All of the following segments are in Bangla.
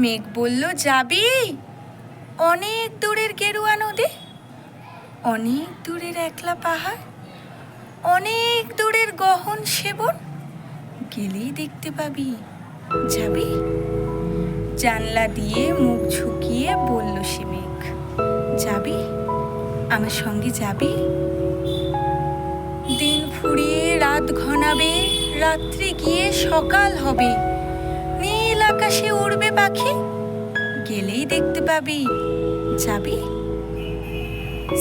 মেঘ বলল, যাবি? অনেক দূরের গেরুয়া নদী, অনেক দূরের একলা পাহাড়, অনেক দূরের গহন সেবন, গেলেই দেখতে পাবি। যাবি? জানলা দিয়ে মুখ ঝুঁকিয়ে বলল সে মেঘ, যাবি? আমার সঙ্গে যাবি? দিন ফুরিয়ে রাত ঘনাবে, রাত্রি গিয়ে সকাল হবে, নীল আকাশে উড়বে পাখি, গেলেই দেখতে পাবি। যাবি?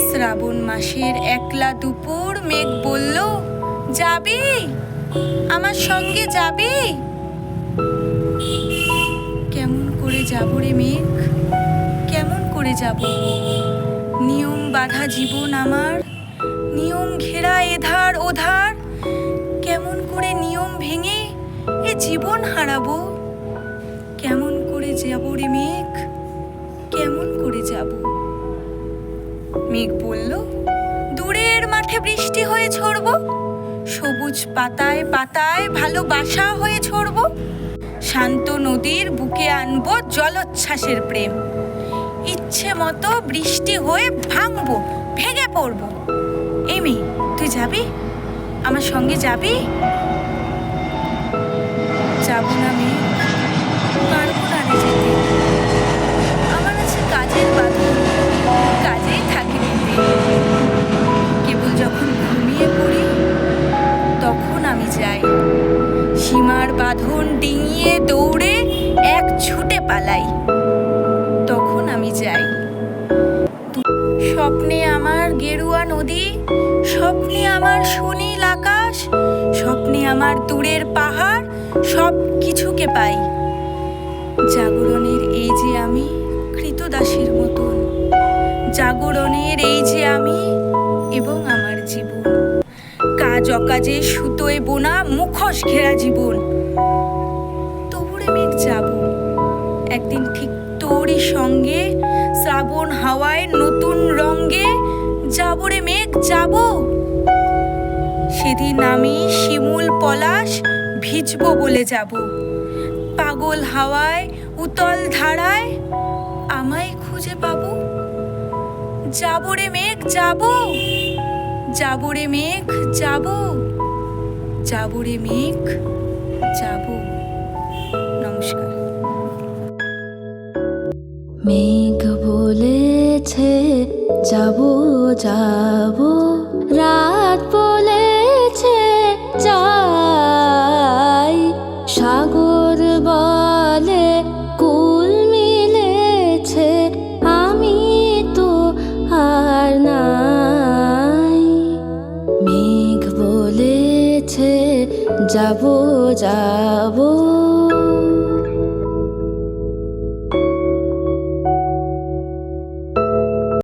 শ্রাবণ মাসের একলা দুপুর মেঘ বলল, যাবি? আমার সঙ্গে যাবি? কেমন করে যাব রে মেঘ, কেমন করে যাব? নিয়ম বাঁধা জীবন আমার, নিয়ম ঘেরা এধার ওধার, কেমন করে নিয়ম ভেঙে এ জীবন হারাবো? কেমন করে যাব রে মেঘ, কেমন করে যাব? মেঘ বলল, দূরের মাঠে বৃষ্টি হয়ে ঝরব, সবুজ পাতায় পাতায় ভালোবাসা হয়ে ঝরব, শান্ত নদীর বুকে আনবো জলোচ্ছ্বাসের প্রেম, ইচ্ছে মতো বৃষ্টি হয়ে ভাঙবো, ভেঙে পড়বো। এই মেয়ে, তুই যাবি? আমার সঙ্গে যাবি? যাব না মেয়ে, পারবো না রে যেতে, আমার আছে কাজের বাঁধন, কাজেই থাকি মেতে। কেবল যখন ঘুমিয়ে পড়ি তখন আমি যাই, সীমার বাঁধন ডিঙিয়ে দৌড়ে এক ছুটে পালাই, তখন আমি যাই। স্বপ্নে আমার গেরুয়া নদী, স্বপ্নে আমার সুনীল আকাশ, স্বপ্নে আমার দূরের পাহাড়, সব কিছুকে পাই। জাগরণের এই যে আমি কৃতদাসীর মতন, জাগরণের এই যে আমি এবং আমার জীবন, কাজ অকাজে সুতোয় বোনা মুখোশ ঘেরা জীবন। তবুরে মেঘ যাব একদিন ঠিক তোরই সঙ্গে, শ্রাবণ হাওয়ায় নতুন রঙ্গে যাব রে মেঘ, যাব। সেদিন আমি শিমুল পলাশ ভিজবো বলে যাব, পাগল হাওয়ায় উতল ধারায় আমায় খুঁজে পাবো। যাব রে মেঘ, যাব, যাব রে মেঘ, যাব, যাব রে মেঘ, যাব। নমস্কার। মেঘ বলেছে যাব যাব, রাত বলেছে যাই, সাগর বলে কুল মিলেছে, আমি তো আর নাই। মেঘ বলেছে যাব যাব।